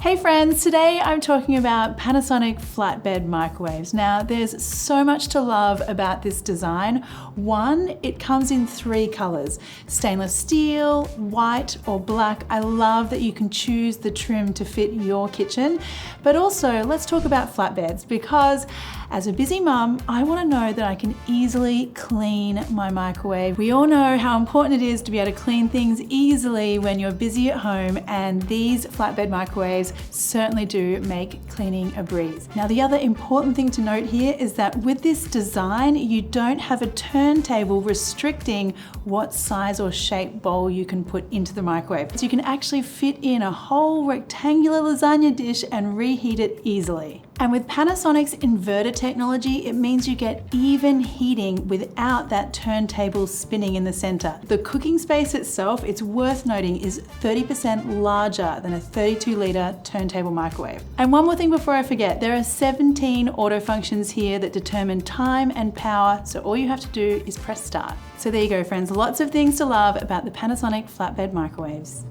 Hey friends, today I'm talking about Panasonic flatbed microwaves. Now there's so much to love about this design. One, it comes in 3 colors, stainless steel, white or black. I love that you can choose the trim to fit your kitchen. But also let's talk about flatbeds because as a busy mum, I want to know that I can easily clean my microwave. We all know how important it is to be able to clean things easily when you're busy at home, and these flatbed microwaves certainly do make cleaning a breeze. Now, the other important thing to note here is that with this design, you don't have a turntable restricting what size or shape bowl you can put into the microwave. So you can actually fit in a whole rectangular lasagna dish and reheat it easily. And with Panasonic's inverter technology, it means you get even heating without that turntable spinning in the center. The cooking space itself, it's worth noting, is 30% larger than a 32-liter turntable microwave. And one more thing before I forget, there are 17 auto functions here that determine time and power, so all you have to do is press start. So there you go, friends, lots of things to love about the Panasonic flatbed microwaves.